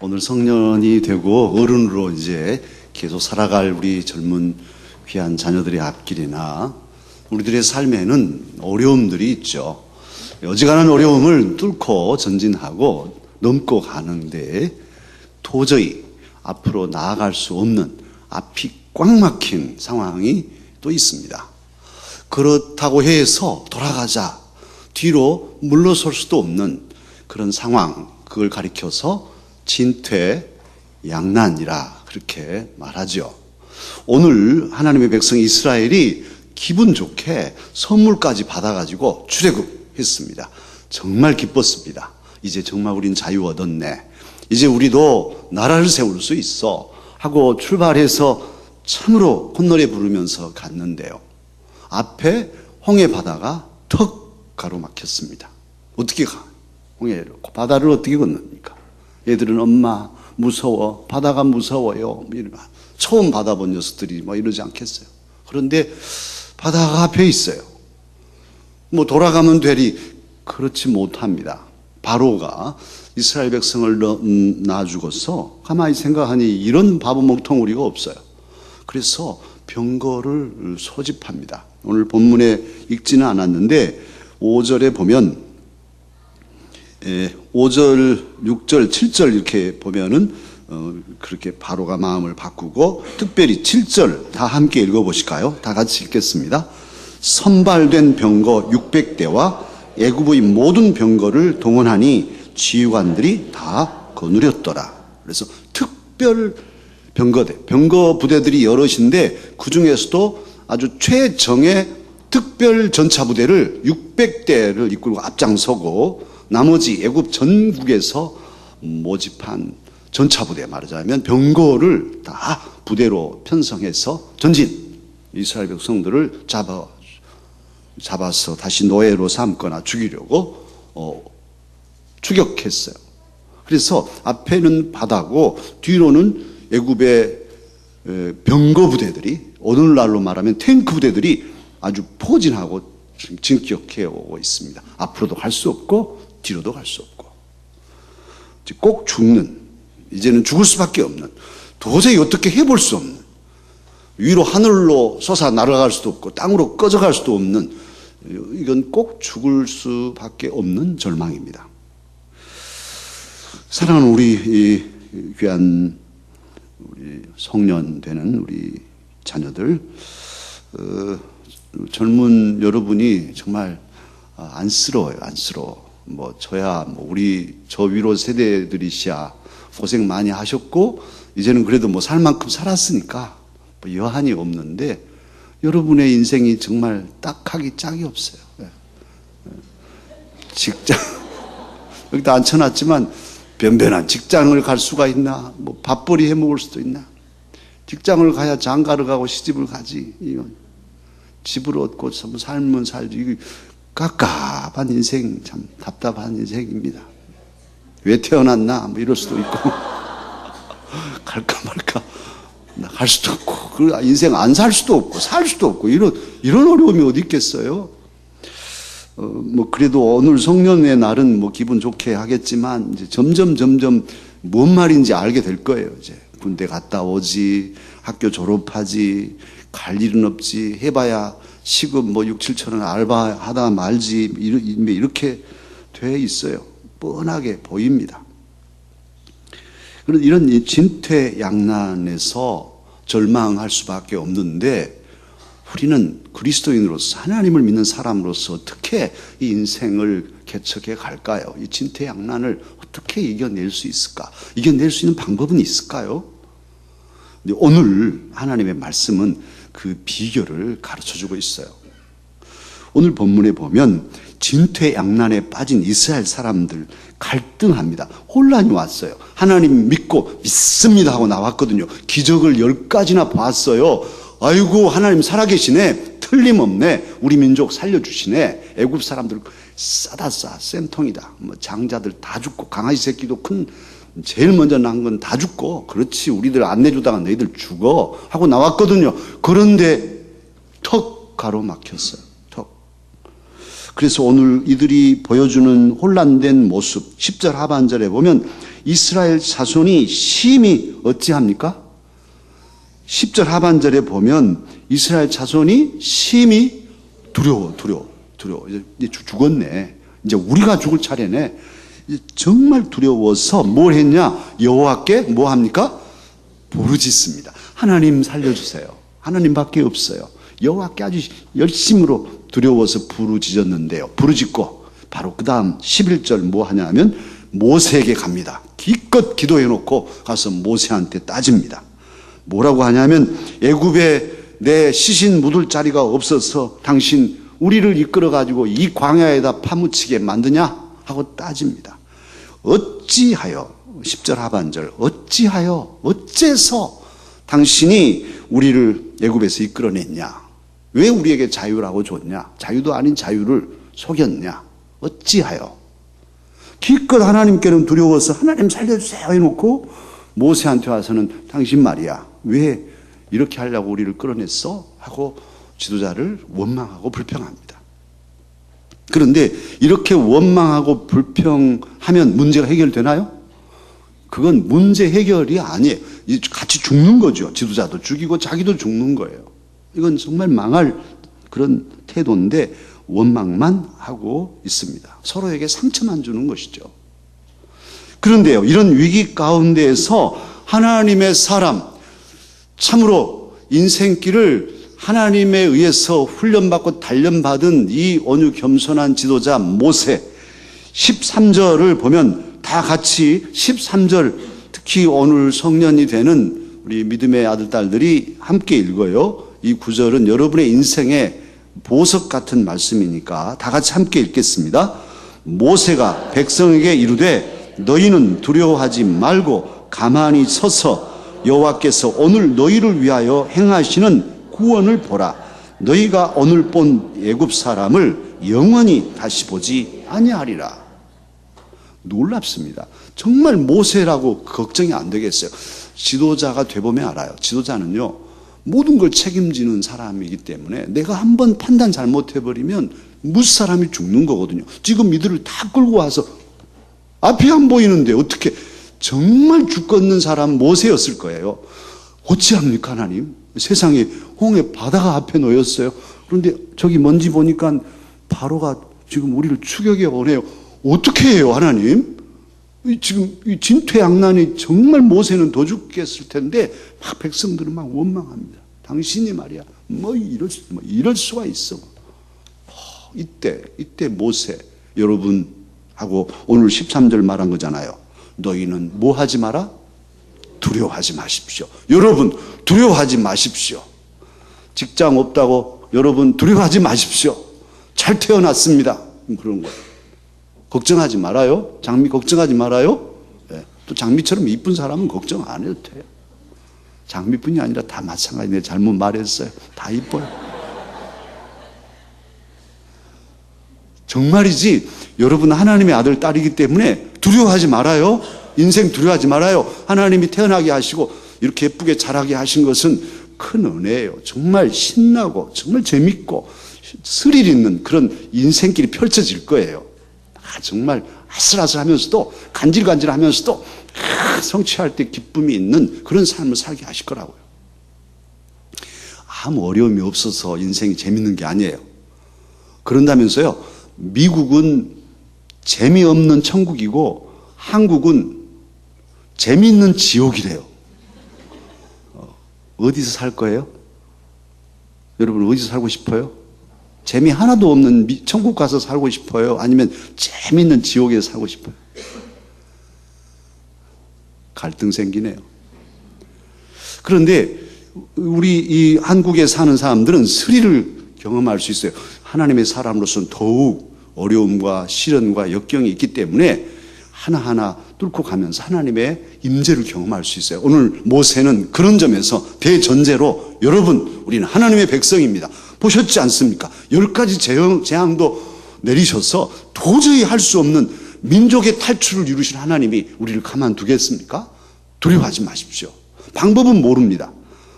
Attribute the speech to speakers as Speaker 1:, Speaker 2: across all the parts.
Speaker 1: 오늘 성년이 되고 어른으로 이제 계속 살아갈 우리 젊은 귀한 자녀들의 앞길이나 우리들의 삶에는 어려움들이 있죠. 어지간한 어려움을 뚫고 전진하고 넘고 가는데 도저히 앞으로 나아갈 수 없는 앞이 꽉 막힌 상황이 또 있습니다. 그렇다고 해서 돌아가자, 뒤로 물러설 수도 없는 그런 상황, 그걸 가리켜서 진퇴양난이라 그렇게 말하죠. 오늘 하나님의 백성 이스라엘이 기분 좋게 선물까지 받아가지고 출애굽했습니다. 정말 기뻤습니다. 이제 정말 우린 자유 얻었네. 이제 우리도 나라를 세울 수 있어 하고 출발해서 참으로 콧노래 부르면서 갔는데요. 앞에 홍해 바다가 턱 가로막혔습니다. 어떻게 가? 홍해를, 바다를 어떻게 건넙니까? 얘들은 엄마 무서워, 바다가 무서워요. 처음 바다 본 녀석들이 이러지 않겠어요. 그런데 바다가 앞에 있어요. 돌아가면 되리. 그렇지 못합니다. 바로가 이스라엘 백성을 놔주고서 가만히 생각하니 이런 바보 먹통우리가 없어요. 그래서 병거를 소집합니다. 오늘 본문에 읽지는 않았는데 5절에 보면 5절, 6절, 7절 이렇게 보면은 그렇게 바로가 마음을 바꾸고 특별히 7절 다 함께 읽어보실까요? 다 같이 읽겠습니다. 선발된 병거 600대와 애굽의 모든 병거를 동원하니 지휘관들이 다 거느렸더라. 그래서 특별 병거대, 병거 부대들이 여럿인데 그 중에서도 아주 최정예 특별 전차 부대를 600대를 이끌고 앞장서고 나머지 애굽 전국에서 모집한 전차부대, 말하자면 병거를 다 부대로 편성해서 전진, 이스라엘 백성들을 잡아서 다시 노예로 삼거나 죽이려고 추격했어요. 그래서 앞에는 바다고 뒤로는 애굽의 병거 부대들이, 오늘날로 말하면 탱크 부대들이 아주 포진하고 진격해 오고 있습니다. 앞으로도 갈 수 없고 뒤로도 갈 수 없고 꼭 죽는, 이제는 죽을 수밖에 없는, 도저히 어떻게 해볼 수 없는, 위로 하늘로 솟아 날아갈 수도 없고 땅으로 꺼져갈 수도 없는, 이건 꼭 죽을 수밖에 없는 절망입니다. 사랑하는 우리 귀한 우리 성년 되는 우리 자녀들, 젊은 여러분이 정말 안쓰러워요. 안쓰러워. 저야 우리 저 위로 세대들이시야 고생 많이 하셨고 이제는 그래도 살 만큼 살았으니까 여한이 없는데 여러분의 인생이 정말 딱하기 짝이 없어요. 직장 여기다 앉혀놨지만 변변한 직장을 갈 수가 있나? 밥벌이 해 먹을 수도 있나? 직장을 가야 장가를 가고 시집을 가지. 집을 얻고 삶은 살지. 깝깝한 인생, 참 답답한 인생입니다. 왜 태어났나? 이럴 수도 있고 갈까 말까 갈 수도 없고, 인생 안 살 수도 없고 살 수도 없고 이런 어려움이 어디 있겠어요? 그래도 오늘 성년의 날은 기분 좋게 하겠지만 이제 점점 뭔 말인지 알게 될 거예요. 이제 군대 갔다 오지, 학교 졸업하지, 갈 일은 없지, 해봐야 시급 6, 7천 원 알바하다 말지, 이렇게 돼 있어요. 뻔하게 보입니다. 그런 이런 진퇴양난에서 절망할 수밖에 없는데 우리는 그리스도인으로서, 하나님을 믿는 사람으로서 어떻게 이 인생을 개척해 갈까요? 이 진퇴양난을 어떻게 이겨낼 수 있을까? 이겨낼 수 있는 방법은 있을까요? 근데 오늘 하나님의 말씀은 그 비결을 가르쳐주고 있어요. 오늘 본문에 보면 진퇴양난에 빠진 이스라엘 사람들 갈등합니다. 혼란이 왔어요. 하나님 믿고 믿습니다 하고 나왔거든요. 기적을 10가지나 봤어요. 아이고 하나님 살아계시네, 틀림없네, 우리 민족 살려주시네. 애굽 사람들 싸다 싸, 쌤통이다. 장자들 다 죽고 강아지 새끼도 제일 먼저 낳은 건 다 죽고, 그렇지 우리들 안 내주다가 너희들 죽어 하고 나왔거든요. 그런데 턱 가로막혔어요. 턱. 그래서 오늘 이들이 보여주는 혼란된 모습, 10절 하반절에 보면 이스라엘 자손이 심히 어찌합니까? 10절 하반절에 보면 이스라엘 자손이 심히 두려워. 이제 죽었네. 이제 우리가 죽을 차례네. 이제 정말 두려워서 뭘 했냐? 여호와께 뭐 합니까? 부르짖습니다. 하나님 살려주세요. 하나님밖에 없어요. 여호와께 아주 열심으로 두려워서 부르짖었는데요. 부르짖고 바로 그 다음 11절 뭐 하냐면 모세에게 갑니다. 기껏 기도해놓고 가서 모세한테 따집니다. 뭐라고 하냐면 애굽에 내 시신 묻을 자리가 없어서 당신 우리를 이끌어가지고 이 광야에다 파묻히게 만드냐? 하고 따집니다. 어찌하여 10절 하반절 어째서 당신이 우리를 애굽에서 이끌어냈냐? 왜 우리에게 자유라고 줬냐? 자유도 아닌 자유를 속였냐? 어찌하여? 기껏 하나님께는 두려워서 하나님 살려주세요 해놓고 모세한테 와서는 당신 말이야 왜 이렇게 하려고 우리를 끌어냈어? 하고 지도자를 원망하고 불평합니다. 그런데 이렇게 원망하고 불평하면 문제가 해결되나요? 그건 문제 해결이 아니에요. 같이 죽는 거죠. 지도자도 죽이고 자기도 죽는 거예요. 이건 정말 망할 그런 태도인데 원망만 하고 있습니다. 서로에게 상처만 주는 것이죠. 그런데요, 이런 위기 가운데에서 하나님의 사람, 참으로 인생길을 하나님에 의해서 훈련받고 단련받은 이 온유 겸손한 지도자 모세 13절을 보면 다 같이 13절 특히 오늘 성년이 되는 우리 믿음의 아들 딸들이 함께 읽어요. 이 구절은 여러분의 인생의 보석 같은 말씀이니까 다 같이 함께 읽겠습니다. 모세가 백성에게 이르되 너희는 두려워하지 말고 가만히 서서 여호와께서 오늘 너희를 위하여 행하시는 구원을 보라. 너희가 오늘 본 애굽 사람을 영원히 다시 보지 아니하리라. 놀랍습니다. 정말 모세라고 걱정이 안 되겠어요. 지도자가 돼보면 알아요. 지도자는요 모든 걸 책임지는 사람이기 때문에 내가 한번 판단 잘못해버리면 무사람이 죽는 거거든요. 지금 이들을 다 끌고 와서 앞이 안 보이는데 어떻게 정말 죽겠는 사람 모세였을 거예요. 어찌합니까 하나님? 세상에 홍해 바다가 앞에 놓였어요. 그런데 저기 먼지 보니까 바로가 지금 우리를 추격해 오네요. 어떻게 해요 하나님? 지금 이 진퇴양난이 정말 모세는 더 죽겠을 텐데 막 백성들은 막 원망합니다. 당신이 말이야 뭐 이럴 수가 있어. 이때 모세 여러분하고 오늘 13절 말한 거잖아요. 너희는 뭐 하지 마라? 두려워하지 마십시오. 여러분 두려워하지 마십시오. 직장 없다고 여러분 두려워하지 마십시오. 잘 태어났습니다. 그런 거예요. 걱정하지 말아요. 장미 걱정하지 말아요. 네. 또 장미처럼 이쁜 사람은 걱정 안 해도 돼요. 장미뿐이 아니라 다 마찬가지. 내가 잘못 말했어요. 다 이뻐요. 정말이지 여러분 하나님의 아들 딸이기 때문에 두려워하지 말아요. 인생 두려워하지 말아요. 하나님이 태어나게 하시고 이렇게 예쁘게 자라게 하신 것은 큰 은혜예요. 정말 신나고 정말 재밌고 스릴 있는 그런 인생길이 펼쳐질 거예요. 정말 아슬아슬하면서도 간질간질하면서도 성취할 때 기쁨이 있는 그런 삶을 살게 하실 거라고요. 아무 어려움이 없어서 인생이 재밌는 게 아니에요. 그런다면서요, 미국은 재미없는 천국이고 한국은 재미있는 지옥이래요. 어디서 살 거예요? 여러분 어디서 살고 싶어요? 재미 하나도 없는 천국 가서 살고 싶어요? 아니면 재미있는 지옥에서 살고 싶어요? 갈등 생기네요. 그런데 우리 이 한국에 사는 사람들은 스릴을 경험할 수 있어요. 하나님의 사람으로서는 더욱 어려움과 시련과 역경이 있기 때문에 하나하나 뚫고 가면서 하나님의 임재를 경험할 수 있어요. 오늘 모세는 그런 점에서 대전제로 여러분 우리는 하나님의 백성입니다. 보셨지 않습니까? 10가지 재앙도 내리셔서 도저히 할 수 없는 민족의 탈출을 이루신 하나님이 우리를 가만두겠습니까? 두려워하지 마십시오. 방법은 모릅니다.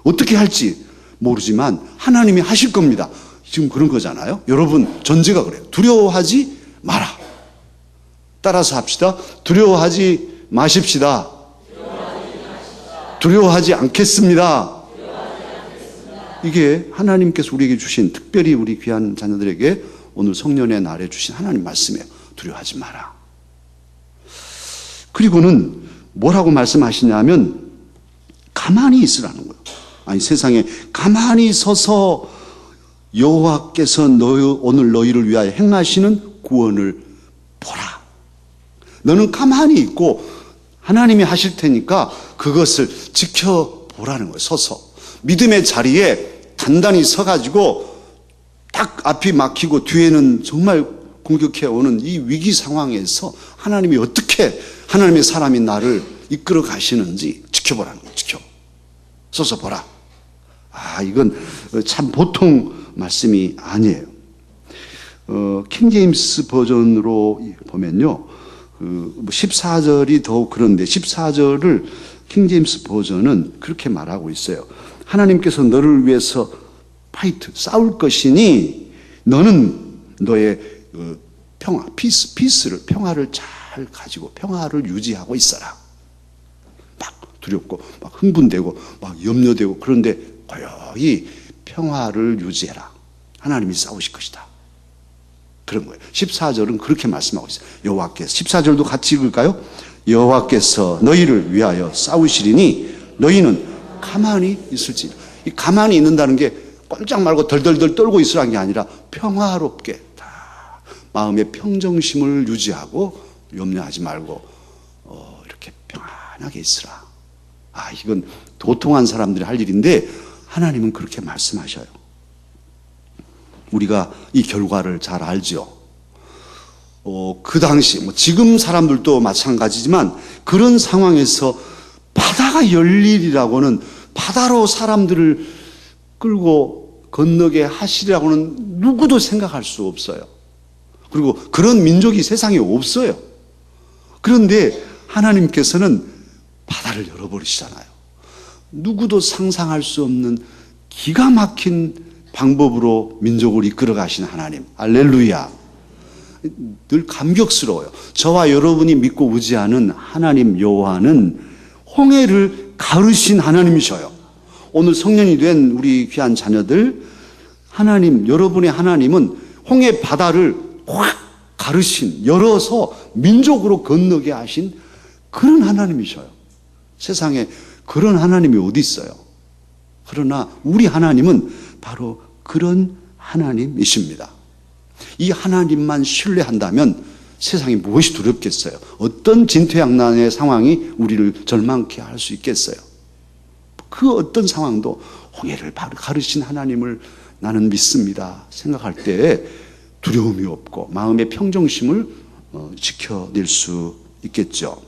Speaker 1: 어떻게 할지 모르지만 하나님이 하실 겁니다. 지금 그런 거잖아요. 여러분 전제가 그래요. 두려워하지 마라. 따라서 합시다. 두려워하지 마십시다. 두려워하지 않겠습니다. 이게 하나님께서 우리에게 주신, 특별히 우리 귀한 자녀들에게 오늘 성년의 날에 주신 하나님 말씀이에요. 두려워하지 마라. 그리고는 뭐라고 말씀하시냐면 가만히 있으라는 거예요. 아니, 세상에 가만히 서서 여호와께서 오늘 너희를 위하여 행하시는 구원을 보라. 너는 가만히 있고 하나님이 하실 테니까 그것을 지켜보라는 거예요. 서서 믿음의 자리에 단단히 서가지고 딱 앞이 막히고 뒤에는 정말 공격해 오는 이 위기 상황에서 하나님이 어떻게 하나님의 사람이 나를 이끌어 가시는지 지켜보라는 거예요. 서서 보라. 이건 참 보통 말씀이 아니에요. 킹제임스 버전으로 보면요, 14절이 더욱 그런데 14절을 킹제임스 버전은 그렇게 말하고 있어요. 하나님께서 너를 위해서 싸울 것이니 너는 너의 평화, 평화를 잘 가지고 평화를 유지하고 있어라. 막 두렵고 막 흥분되고 막 염려되고 그런데 고요히 평화를 유지해라. 하나님이 싸우실 것이다. 그런 거예요. 14절은 그렇게 말씀하고 있어요. 여호와께서, 14절도 같이 읽을까요? 여호와께서 너희를 위하여 싸우시리니 너희는 가만히 있을지. 이 가만히 있는다는 게 꼼짝 말고 덜덜덜 떨고 있으라는 게 아니라 평화롭게 다 마음의 평정심을 유지하고 염려하지 말고 이렇게 평안하게 있으라. 이건 도통한 사람들이 할 일인데 하나님은 그렇게 말씀하셔요. 우리가 이 결과를 잘 알죠. 그 당시 지금 사람들도 마찬가지지만 그런 상황에서 바다가 열릴 일이라고는, 바다로 사람들을 끌고 건너게 하시리라고는 누구도 생각할 수 없어요. 그리고 그런 민족이 세상에 없어요. 그런데 하나님께서는 바다를 열어버리시잖아요. 누구도 상상할 수 없는 기가 막힌 방법으로 민족을 이끌어 가신 하나님. 할렐루야. 늘 감격스러워요. 저와 여러분이 믿고 의지하는 하나님 여호와는 홍해를 가르신 하나님이셔요. 오늘 성년이 된 우리 귀한 자녀들, 하나님, 여러분의 하나님은 홍해 바다를 확 가르신, 열어서 민족으로 건너게 하신 그런 하나님이셔요. 세상에 그런 하나님이 어디 있어요? 그러나 우리 하나님은 바로 그런 하나님이십니다. 이 하나님만 신뢰한다면 세상이 무엇이 두렵겠어요? 어떤 진퇴양난의 상황이 우리를 절망케 할 수 있겠어요? 그 어떤 상황도 홍해를 가르신 하나님을 나는 믿습니다 생각할 때 두려움이 없고 마음의 평정심을 지켜낼 수 있겠죠.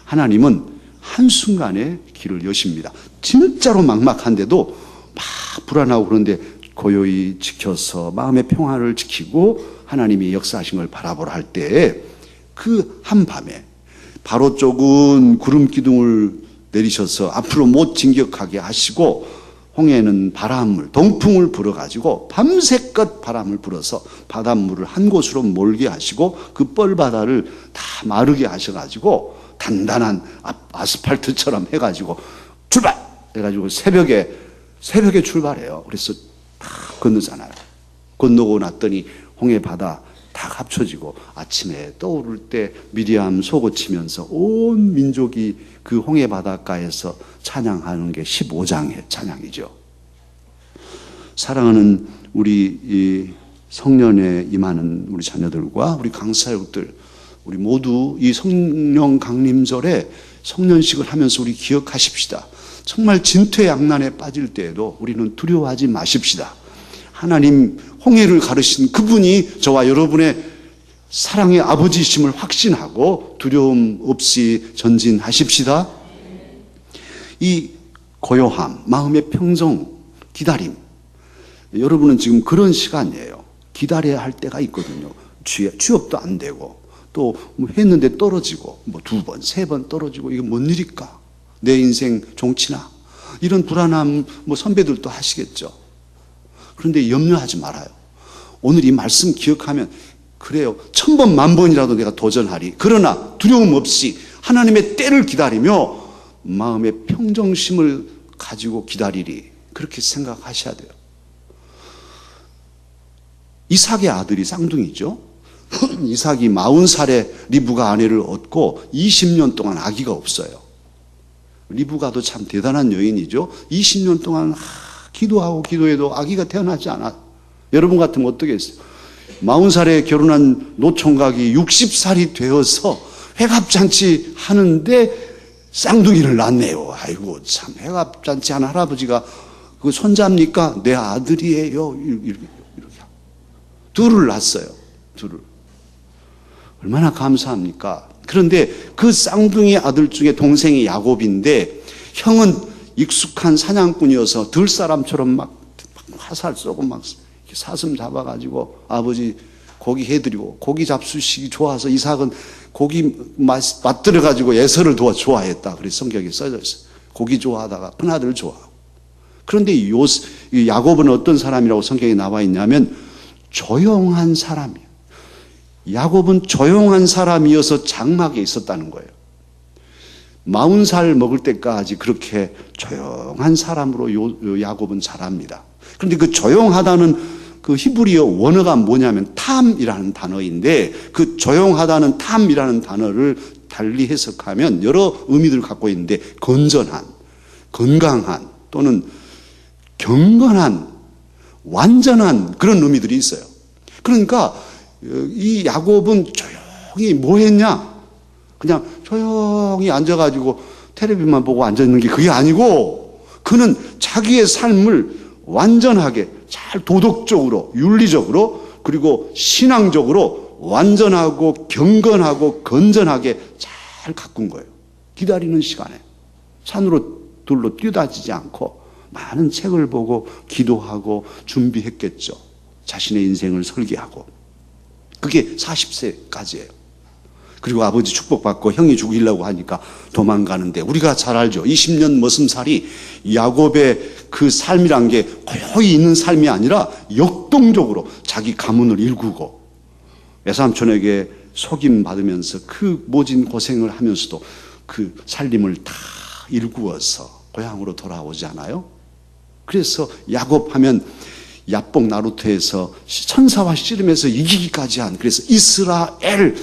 Speaker 1: 하나님은 한순간에 길을 여십니다. 진짜로 막막한데도 막 불안하고 그런데 고요히 지켜서 마음의 평화를 지키고 하나님이 역사하신 걸 바라보라 할 때 그 한밤에 바로 쪽은 구름 기둥을 내리셔서 앞으로 못 진격하게 하시고 홍해는 바람을, 동풍을 불어가지고 밤새껏 바람을 불어서 바닷물을 한 곳으로 몰게 하시고 그 뻘바다를 다 마르게 하셔가지고 단단한 아스팔트처럼 해가지고 출발! 해가지고 새벽에 출발해요. 그래서 다 건너잖아요. 건너고 났더니 홍해 바다 다 합쳐지고 아침에 떠오를 때 미리암 소고치면서 온 민족이 그 홍해 바닷가에서 찬양하는 게 15장의 찬양이죠. 사랑하는 우리 이 성년에 임하는 우리 자녀들과 우리 강사역들, 우리 모두 이 성령 강림절에 성년식을 하면서 우리 기억하십시다. 정말 진퇴양난에 빠질 때에도 우리는 두려워하지 마십시다. 하나님 홍해를 가르신 그분이 저와 여러분의 사랑의 아버지심을 확신하고 두려움 없이 전진하십시다. 이 고요함, 마음의 평정, 기다림. 여러분은 지금 그런 시간이에요. 기다려야 할 때가 있거든요. 취업도 안 되고 또 뭐 했는데 떨어지고 뭐 2번, 3번 떨어지고 이게 뭔 일일까? 내 인생 종치나? 이런 불안함 뭐 선배들도 하시겠죠. 그런데 염려하지 말아요. 오늘 이 말씀 기억하면 그래요. 1000번, 10,000번이라도 내가 도전하리. 그러나 두려움 없이 하나님의 때를 기다리며 마음의 평정심을 가지고 기다리리. 그렇게 생각하셔야 돼요. 이삭의 아들이 쌍둥이죠. 이삭이 40살에 리브가 아내를 얻고 20년 동안 아기가 없어요. 리브가도 참 대단한 여인이죠. 20년 동안 기도하고 기도해도 아기가 태어나지 않아. 여러분 같으면 어떻겠어요? 40살에 결혼한 노총각이 60살이 되어서 회갑잔치 하는데 쌍둥이를 낳네요. 아이고 참, 회갑잔치 한 할아버지가 그 손자입니까? 내 아들이에요. 이렇게 둘을 낳았어요. 둘을. 얼마나 감사합니까? 그런데 그 쌍둥이 아들 중에 동생이 야곱인데 형은 익숙한 사냥꾼이어서 들사람처럼 막 화살 쏘고 막 사슴 잡아가지고 아버지 고기 해드리고, 고기 잡수시기 좋아서 이삭은 고기 맛들어가지고 예서를 좋아했다. 그래서 성경에 써져 있어요. 고기 좋아하다가 큰아들을 좋아하고. 그런데 이 야곱은 어떤 사람이라고 성경에 나와 있냐면 조용한 사람이에요. 야곱은 조용한 사람이어서 장막에 있었다는 거예요. 40살 먹을 때까지 그렇게 조용한 사람으로 야곱은 자랍니다. 그런데 그 조용하다는 그 히브리어 원어가 뭐냐면 탐이라는 단어인데, 그 조용하다는 탐이라는 단어를 달리 해석하면 여러 의미들을 갖고 있는데, 건전한, 건강한 또는 경건한, 완전한 그런 의미들이 있어요. 그러니까 이 야곱은 조용히 뭐 했냐? 그냥 조용히 앉아가지고 텔레비만 보고 앉아있는 게 그게 아니고, 그는 자기의 삶을 완전하게 잘 도덕적으로, 윤리적으로, 그리고 신앙적으로 완전하고 경건하고 건전하게 잘 가꾼 거예요. 기다리는 시간에 산으로 둘로 뛰어다니지 않고 많은 책을 보고 기도하고 준비했겠죠. 자신의 인생을 설계하고. 그게 40세까지예요. 그리고 아버지 축복받고 형이 죽이려고 하니까 도망가는데, 우리가 잘 알죠. 20년 머슴살이 야곱의 그 삶이란 게 고요히 있는 삶이 아니라 역동적으로 자기 가문을 일구고 외삼촌에게 속임받으면서 그 모진 고생을 하면서도 그 살림을 다 일구어서 고향으로 돌아오잖아요. 그래서 야곱 하면 야복 나루토에서 천사와 씨름해서 이기기까지 한, 그래서 이스라엘,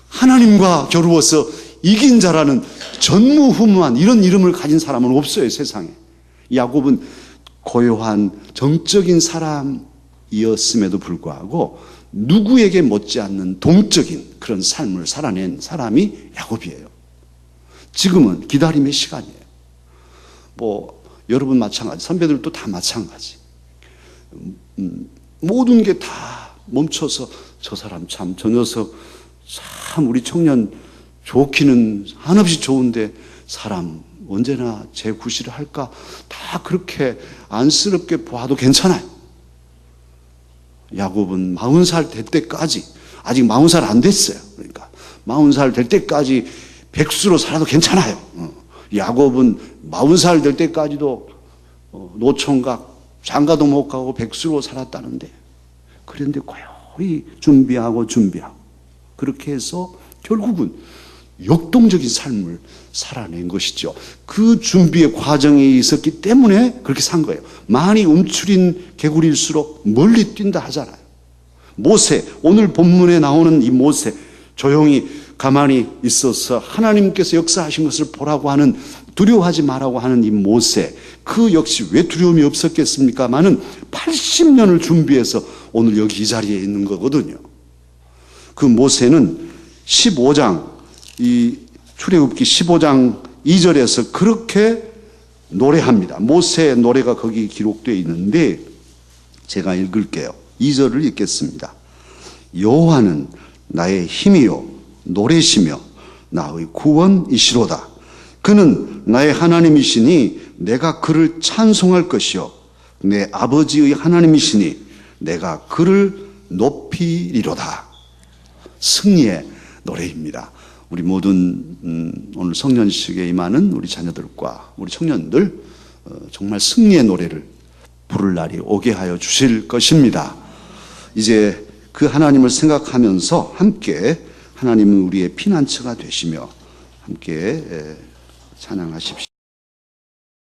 Speaker 1: 하나님과 겨루어서 이긴 자라는 전무후무한 이런 이름을 가진 사람은 없어요, 세상에. 야곱은 고요한 정적인 사람이었음에도 불구하고 누구에게 못지않는 동적인 그런 삶을 살아낸 사람이 야곱이에요. 지금은 기다림의 시간이에요. 여러분 마찬가지, 선배들도 다 마찬가지. 모든 게 다 멈춰서 저 사람 참, 저 녀석 참 우리 청년 좋기는 한없이 좋은데 사람 언제나 제 구실을 할까? 다 그렇게 안쓰럽게 보아도 괜찮아요. 야곱은 40살 될 때까지, 아직 40살 안 됐어요. 그러니까 40살 될 때까지 백수로 살아도 괜찮아요. 야곱은 40살 될 때까지도 노총각 장가도 못 가고 백수로 살았다는데, 그런데 고요히 준비하고 그렇게 해서 결국은 역동적인 삶을 살아낸 것이죠. 그 준비의 과정에 있었기 때문에 그렇게 산 거예요. 많이 움츠린 개구리일수록 멀리 뛴다 하잖아요. 모세, 오늘 본문에 나오는 이 모세, 조용히 가만히 있어서 하나님께서 역사하신 것을 보라고 하는, 두려워하지 말라고 하는 이 모세, 그 역시 왜 두려움이 없었겠습니까마는 80년을 준비해서 오늘 여기 이 자리에 있는 거거든요. 그 모세는 15장, 이 출애굽기 15장 2절에서 그렇게 노래합니다. 모세의 노래가 거기 기록되어 있는데 제가 읽을게요. 2절을 읽겠습니다. 여호와는 나의 힘이요 노래시며 나의 구원이시로다. 그는 나의 하나님이시니 내가 그를 찬송할 것이요 내 아버지의 하나님이시니 내가 그를 높이리로다. 승리의 노래입니다. 우리 모든 오늘 성년식에 임하는 우리 자녀들과 우리 청년들 정말 승리의 노래를 부를 날이 오게 하여 주실 것입니다. 이제 그 하나님을 생각하면서 함께 하나님은 우리의 피난처가 되시며 함께 찬양하십시오.